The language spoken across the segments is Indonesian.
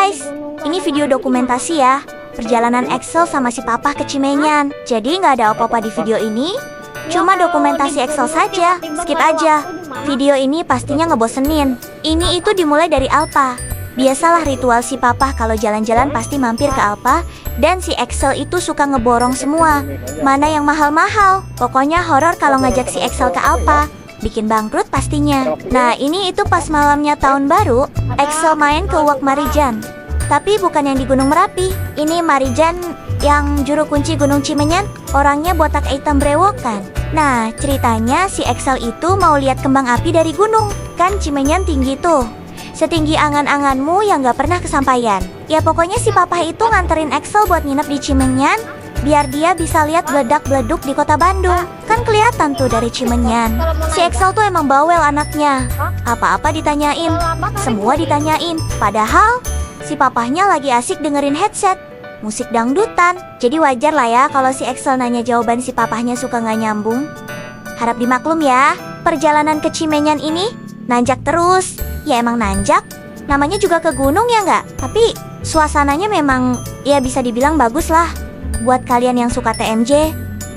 guys, ini video dokumentasi ya. Perjalanan Axel sama si Papa ke Cimenyan. Jadi nggak ada apa-apa di video ini. Cuma dokumentasi Axel saja. Skip aja. Video ini pastinya ngebosenin. Ini itu dimulai dari Alpa. Biasalah ritual si Papa kalau jalan-jalan pasti mampir ke Alpa. Dan si Axel itu suka ngeborong semua. Mana yang mahal-mahal. Pokoknya horor kalau ngajak si Axel ke Alpa. Bikin bangkrut pastinya. Nah ini itu pas malamnya tahun baru, Axel main ke Uwak Marijan. Tapi bukan yang di Gunung Merapi. Ini Marijan yang juru kunci Gunung Cimenyan. Orangnya botak hitam brewokan. Nah ceritanya si Axel itu mau lihat kembang api dari gunung. Kan Cimenyan tinggi tuh, setinggi angan-anganmu yang gak pernah kesampaian. Ya pokoknya si Papa itu nganterin Axel buat nginep di Cimenyan, biar dia bisa lihat beledak-beleduk di kota Bandung. Kan kelihatan tuh dari Cimenyan. Si Axel tuh emang bawel anaknya. Apa-apa ditanyain, semua ditanyain. Padahal si papahnya lagi asik dengerin headset musik dangdutan. Jadi wajar lah ya kalau si Axel nanya jawaban si papahnya suka gak nyambung. Harap dimaklum ya, perjalanan ke Cimenyan ini nanjak terus. Ya emang nanjak, namanya juga ke gunung ya nggak? Tapi suasananya memang ya bisa dibilang bagus lah. Buat kalian yang suka TMJ,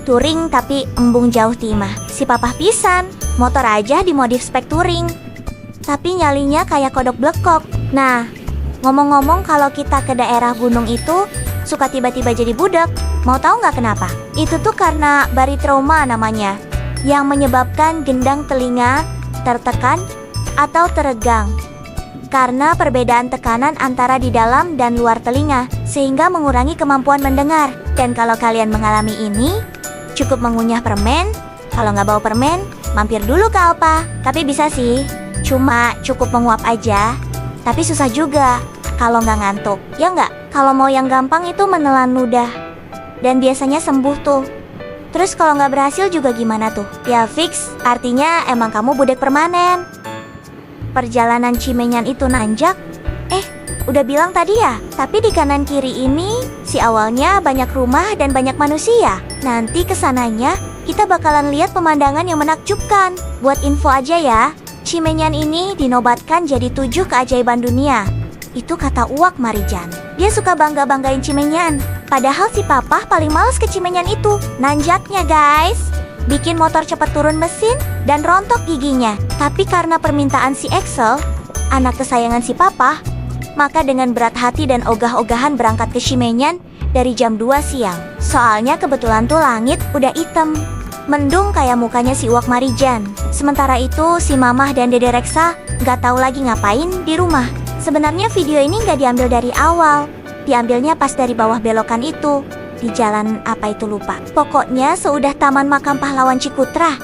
touring tapi embung jauh timah. Si Papah pisan, motor aja dimodif spek touring. Tapi nyalinya kayak kodok blekok. Nah, ngomong-ngomong kalau kita ke daerah gunung itu suka tiba-tiba jadi budak. Mau tahu nggak kenapa? Itu tuh karena baritrauma namanya, yang menyebabkan gendang telinga tertekan atau teregang. Karena perbedaan tekanan antara di dalam dan luar telinga, sehingga mengurangi kemampuan mendengar. Dan kalau kalian mengalami ini, cukup mengunyah permen. Kalau nggak bawa permen, mampir dulu ke Alpa. Tapi bisa sih, cuma cukup menguap aja. Tapi susah juga kalau nggak ngantuk, ya nggak? Kalau mau yang gampang itu menelan ludah, dan biasanya sembuh tuh. Terus kalau nggak berhasil juga gimana tuh? Ya fix, artinya emang kamu budak permanen. Perjalanan Cimenyan itu nanjak. Udah bilang tadi ya, tapi di kanan kiri ini si awalnya banyak rumah dan banyak manusia. Nanti kesananya kita bakalan lihat pemandangan yang menakjubkan. Buat info aja ya, Cimenyan ini dinobatkan jadi 7 keajaiban dunia. Itu kata Uwak Marijan. Dia suka bangga-banggain Cimenyan. Padahal si Papah paling males ke Cimenyan itu. Nanjaknya guys, bikin motor cepat turun mesin dan rontok giginya. Tapi karena permintaan si Axel, anak kesayangan si Papah, maka dengan berat hati dan ogah-ogahan berangkat ke Cimenyan dari jam 2 siang. Soalnya kebetulan tuh langit udah hitam, mendung kayak mukanya si Uwak Marijan. Sementara itu si Mamah dan Dede Reksa gak tahu lagi ngapain di rumah. Sebenarnya video ini gak diambil dari awal, diambilnya pas dari bawah belokan itu, di jalan apa itu lupa. Pokoknya seudah Taman Makam Pahlawan Cikutra.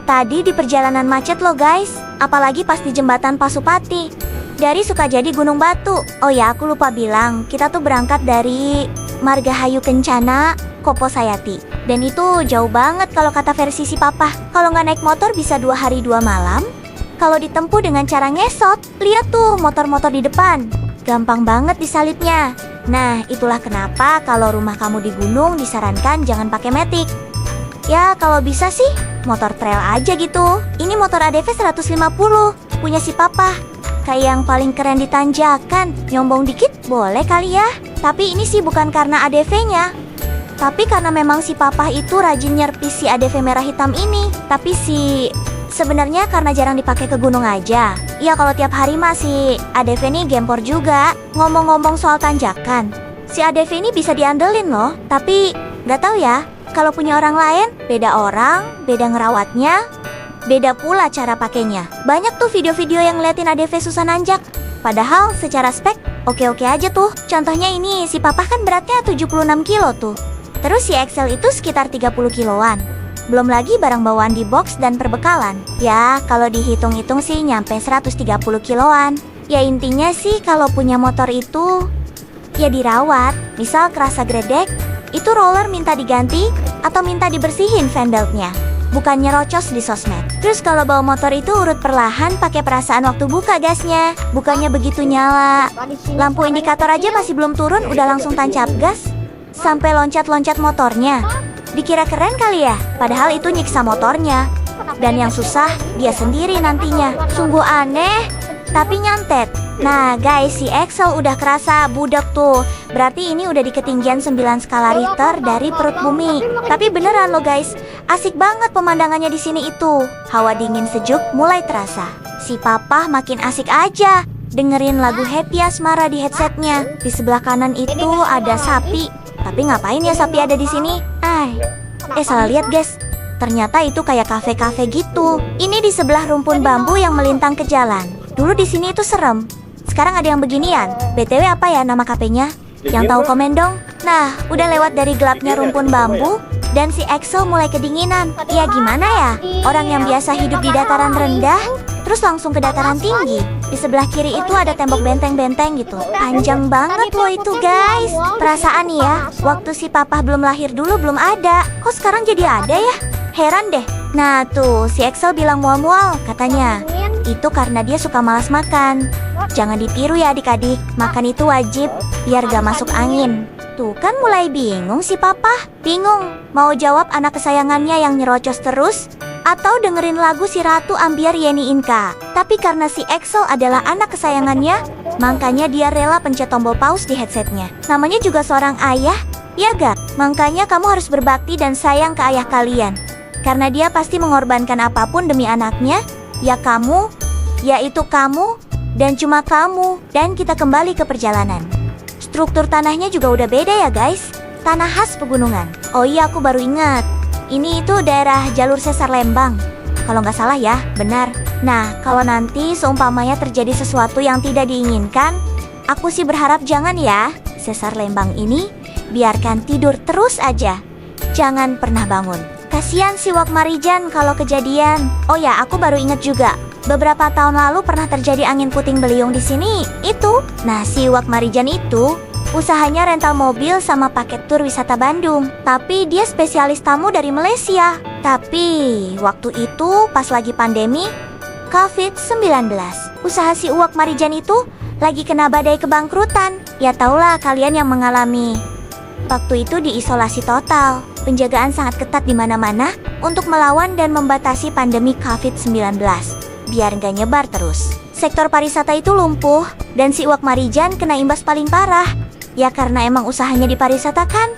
Tadi di perjalanan macet loh guys, apalagi pas di jembatan Pasupati. Dari Sukajadi Gunung Batu. Oh ya aku lupa bilang, kita tuh berangkat dari Margahayu Kencana, Koposayati. Dan itu jauh banget kalau kata versi si Papah. Kalau nggak naik motor bisa 2 hari 2 malam. Kalau ditempuh dengan cara ngesot, lihat tuh motor-motor di depan. Gampang banget disalipnya. Nah itulah kenapa kalau rumah kamu di gunung disarankan jangan pakai matic. Ya kalau bisa sih motor trail aja gitu. Ini motor ADV 150 punya si Papah. Kayak yang paling keren di tanjakan. Nyombong dikit boleh kali ya. Tapi ini sih bukan karena ADV-nya, tapi karena memang si Papah itu rajin nyerpis si ADV merah hitam ini. Tapi sebenarnya karena jarang dipakai ke gunung aja. Ya kalau tiap hari masih ADV nih gempor juga. Ngomong-ngomong soal tanjakan, si ADV ini bisa diandelin loh. Tapi gak tahu ya, kalau punya orang lain, beda orang, beda ngerawatnya, beda pula cara pakainya. Banyak tuh video-video yang ngeliatin ADV susah nanjak. Padahal secara spek oke-oke aja tuh. Contohnya ini, si Papah kan beratnya 76 kilo tuh. Terus si Axel itu sekitar 30 kiloan. Belum lagi barang bawaan di box dan perbekalan. Ya kalau dihitung-hitung sih nyampe 130 kiloan. Ya intinya sih kalau punya motor itu ya dirawat. Misal kerasa gredek, itu roller minta diganti atau minta dibersihin fan beltnya, bukannya rocos di sosmed. Terus kalau bawa motor itu urut perlahan pakai perasaan waktu buka gasnya, bukannya begitu nyala lampu indikator aja masih belum turun udah langsung tancap gas sampai loncat-loncat motornya. Dikira keren kali ya, padahal itu nyiksa motornya. Dan yang susah dia sendiri nantinya. Sungguh aneh tapi nyantet. Nah guys, si Excel udah kerasa budak tuh. Berarti ini udah di ketinggian 9 skala Richter dari perut bumi. Tapi beneran loh guys, asik banget pemandangannya di sini itu. Hawa dingin sejuk mulai terasa. Si papa makin asik aja dengerin lagu Happy Asmara di headsetnya. Di sebelah kanan itu ada sapi. Tapi ngapain ya sapi ada di sini? Salah lihat guys. Ternyata itu kayak kafe-kafe gitu. Ini di sebelah rumpun bambu yang melintang ke jalan. Dulu di sini itu serem. Sekarang ada yang beginian. BTW apa ya nama kafenya? Yang tahu komen dong. Nah, udah lewat dari gelapnya rumpun bambu dan si Excel mulai kedinginan. Ya gimana ya? Orang yang biasa hidup di dataran rendah terus langsung ke dataran tinggi. Di sebelah kiri itu ada tembok benteng-benteng gitu. Panjang banget loh itu guys. Perasaan nih ya, waktu si papa belum lahir dulu belum ada. Kok sekarang jadi ada ya? Heran deh. Nah tuh, si Excel bilang mual-mual katanya. Itu karena dia suka malas makan. Jangan ditiru ya adik-adik, makan itu wajib biar gak masuk angin. Tuh kan mulai bingung si papa. Bingung, mau jawab anak kesayangannya yang nyerocos terus atau dengerin lagu si Ratu Ambiar Yeni Inka. Tapi karena si Excel adalah anak kesayangannya, makanya dia rela pencet tombol pause di headsetnya. Namanya juga seorang ayah, ya gak? Makanya kamu harus berbakti dan sayang ke ayah kalian. Karena dia pasti mengorbankan apapun demi anaknya. Ya kamu, yaitu kamu, dan cuma kamu. Dan kita kembali ke perjalanan. Struktur tanahnya juga udah beda ya guys. Tanah khas pegunungan. Oh iya, aku baru ingat. Ini itu daerah jalur sesar Lembang. Kalau nggak salah ya, benar. Nah, kalau nanti seumpamanya terjadi sesuatu yang tidak diinginkan, aku sih berharap jangan ya. Sesar Lembang ini biarkan tidur terus aja. Jangan pernah bangun. Kasian si Wak Marijan kalau kejadian. Oh ya, aku baru ingat juga. Beberapa tahun lalu pernah terjadi angin puting beliung di sini. Itu. Nah, si Wak Marijan itu usahanya rental mobil sama paket tur wisata Bandung. Tapi dia spesialis tamu dari Malaysia. Tapi waktu itu pas lagi pandemi COVID-19, usaha si Wak Marijan itu lagi kena badai kebangkrutan. Ya taulah kalian yang mengalami. Waktu itu diisolasi total. Penjagaan sangat ketat di mana-mana untuk melawan dan membatasi pandemi COVID-19 biar nggak nyebar terus. Sektor pariwisata itu lumpuh dan si Wak Marijan kena imbas paling parah. Ya karena emang usahanya di pariwisata kan.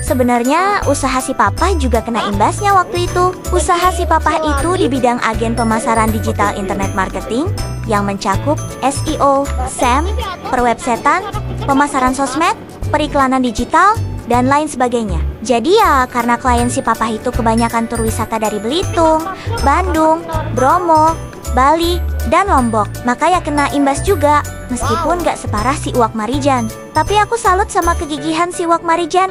Sebenarnya usaha si papa juga kena imbasnya waktu itu. Usaha si papa itu di bidang agen pemasaran digital internet marketing yang mencakup SEO, SEM, perwebsetan, pemasaran sosmed, periklanan digital, dan lain sebagainya. Jadi ya karena klien si papa itu kebanyakan tur wisata dari Belitung, Bandung, Bromo, Bali, dan Lombok, maka ya kena imbas juga. Meskipun gak separah si Wak Marijan, tapi aku salut sama kegigihan si Wak Marijan.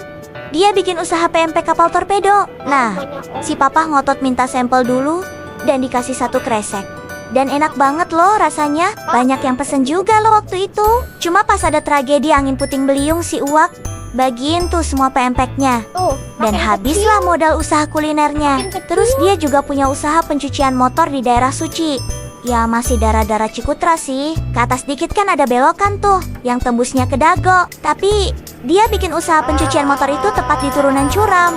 Dia bikin usaha PMP kapal torpedo. Nah, si papa ngotot minta sampel dulu dan dikasih 1 kresek. Dan enak banget loh rasanya. Banyak yang pesen juga loh waktu itu. Cuma pas ada tragedi angin puting beliung si Uwak bagiin tuh semua pempeknya. Dan habislah modal usaha kulinernya. Terus dia juga punya usaha pencucian motor di daerah Suci. Ya masih daerah-daerah Cikutra sih. Ke atas dikit kan ada belokan tuh yang tembusnya ke Dago. Tapi dia bikin usaha pencucian motor itu tepat di turunan curam.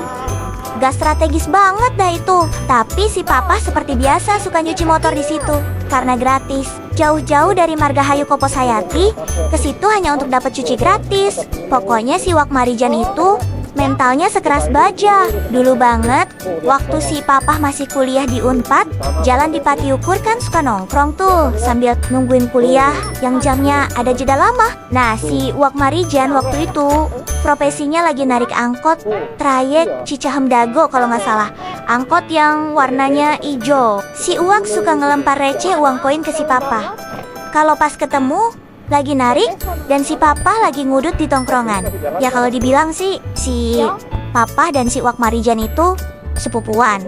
Gak strategis banget dah itu. Tapi si papa seperti biasa suka nyuci motor di situ karena gratis. Jauh-jauh dari Margahayu Koposayati ke situ hanya untuk dapat cuci gratis. Pokoknya si Wak Marijan itu mentalnya sekeras baja. Dulu banget waktu si papa masih kuliah di Unpad, jalan di Patiukur kan suka nongkrong tuh sambil nungguin kuliah yang jamnya ada jeda lama. Nah si Wak Marijan waktu itu profesinya lagi narik angkot trayek Cicahem Dago kalau nggak salah. Angkot yang warnanya hijau. Si Uwak suka ngelempar receh uang koin ke si papa. Kalau pas ketemu lagi narik dan si papa lagi ngudut di tongkrongan. Ya kalau dibilang sih si papa dan si Wak Marijan itu sepupuan.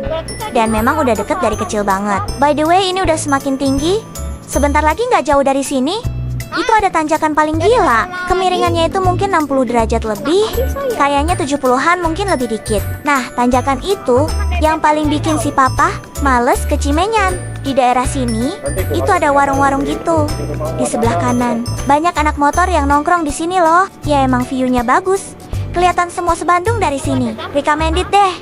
Dan memang udah deket dari kecil banget. By the way ini udah semakin tinggi. Sebentar lagi nggak jauh dari sini itu ada tanjakan paling gila. Kemiringannya itu mungkin 60 derajat lebih. Kayaknya 70-an mungkin lebih dikit. Nah tanjakan itu yang paling bikin si papa males ke Cimenyan. Di daerah sini itu ada warung-warung gitu. Di sebelah kanan banyak anak motor yang nongkrong di sini loh. Ya emang view-nya bagus. Kelihatan semua se-Bandung dari sini. Recommended deh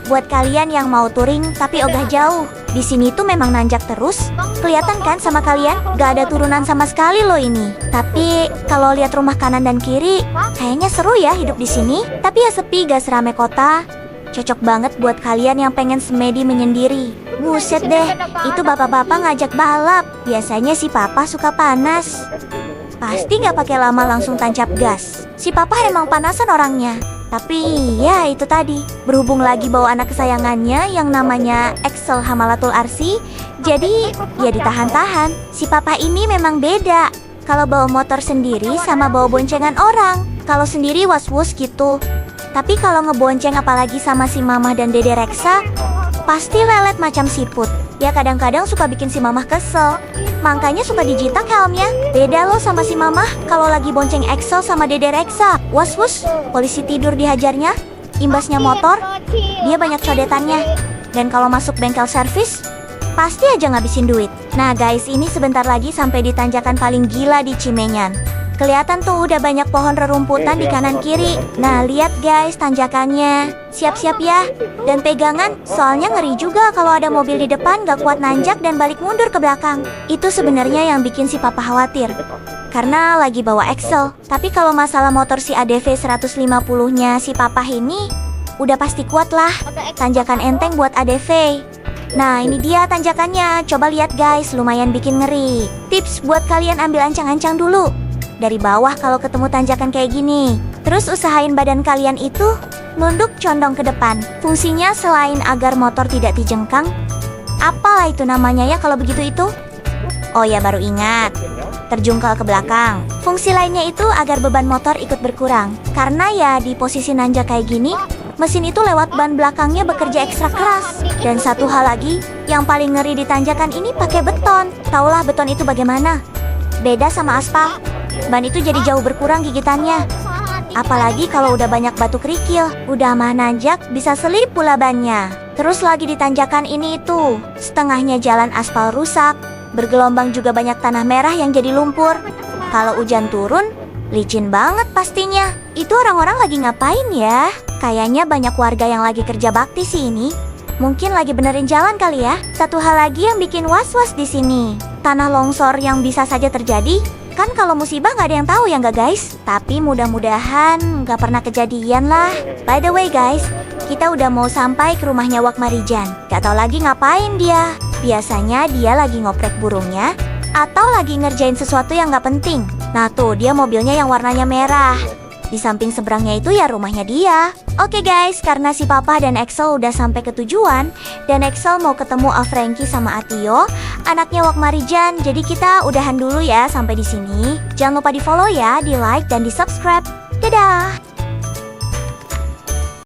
buat kalian yang mau touring tapi ogah jauh. Di sini tuh memang nanjak terus. Kelihatan kan sama kalian? Gak ada turunan sama sekali loh ini. Tapi kalau lihat rumah kanan dan kiri, kayaknya seru ya hidup di sini. Tapi ya sepi, gak serame kota. Cocok banget buat kalian yang pengen semedi menyendiri. Buset deh, itu bapak-bapak ngajak balap. Biasanya si papa suka panas. Pasti gak pakai lama langsung tancap gas. Si papa emang panasan orangnya. Tapi ya itu tadi, berhubung lagi bawa anak kesayangannya yang namanya Excel Hamalatul Arsy, jadi ya ditahan-tahan. Si papa ini memang beda. Kalau bawa motor sendiri sama bawa boncengan orang. Kalau sendiri was-was gitu. Tapi kalau ngebonceng apalagi sama si Mamah dan Dede Reksa, pasti lelet macam siput. Ya kadang-kadang suka bikin si Mamah kesel. Makanya suka dijitak helmnya. Beda loh sama si Mamah kalau lagi bonceng Excel sama Dede Reksa. Was-was, polisi tidur dihajarnya. Imbasnya motor, dia banyak codetannya. Dan kalau masuk bengkel servis, pasti aja ngabisin duit. Nah guys, ini sebentar lagi sampai di tanjakan paling gila di Cimenyan. Kelihatan tuh udah banyak pohon rerumputan di kanan kiri. Nah lihat guys tanjakannya. Siap-siap ya. Dan pegangan, soalnya ngeri juga kalau ada mobil di depan gak kuat nanjak dan balik mundur ke belakang. Itu sebenarnya yang bikin si papa khawatir. Karena lagi bawa Excel. Tapi kalau masalah motor si ADV 150-nya si papa ini, udah pasti kuat lah. Tanjakan enteng buat ADV. Nah ini dia tanjakannya. Coba lihat guys, lumayan bikin ngeri. Tips buat kalian, ambil ancang-ancang dulu dari bawah kalau ketemu tanjakan kayak gini. Terus usahain badan kalian itu nunduk condong ke depan. Fungsinya selain agar motor tidak dijengkang, apalah itu namanya ya kalau begitu itu? Oh ya baru ingat, terjungkal ke belakang. Fungsi lainnya itu agar beban motor ikut berkurang. Karena ya di posisi nanjak kayak gini, mesin itu lewat ban belakangnya bekerja ekstra keras. Dan satu hal lagi, yang paling ngeri di tanjakan ini pakai beton. Taulah beton itu bagaimana? Beda sama aspal. Ban itu jadi jauh berkurang gigitannya. Apalagi kalau udah banyak batu kerikil, udah mah nanjak bisa selip pula bannya. Terus lagi di tanjakan ini itu, setengahnya jalan aspal rusak, bergelombang juga banyak tanah merah yang jadi lumpur. Kalau hujan turun, licin banget pastinya. Itu orang-orang lagi ngapain ya? Kayaknya banyak warga yang lagi kerja bakti sih ini. Mungkin lagi benerin jalan kali ya. Satu hal lagi yang bikin was-was di sini, tanah longsor yang bisa saja terjadi. Kan kalau musibah nggak ada yang tahu ya nggak guys? Tapi mudah-mudahan nggak pernah kejadian lah. By the way guys, kita udah mau sampai ke rumahnya Wak Marijan. Gak tau lagi ngapain dia. Biasanya dia lagi ngoprek burungnya atau lagi ngerjain sesuatu yang nggak penting. Nah tuh dia mobilnya yang warnanya merah. Di samping seberangnya itu ya rumahnya dia. Oke guys, karena si papa dan Excel udah sampai ke tujuan, dan Excel mau ketemu Frankie sama Atio, anaknya Wak Marijan. Jadi kita udahan dulu ya sampai di sini. Jangan lupa di follow ya, di like dan di subscribe. Dadah.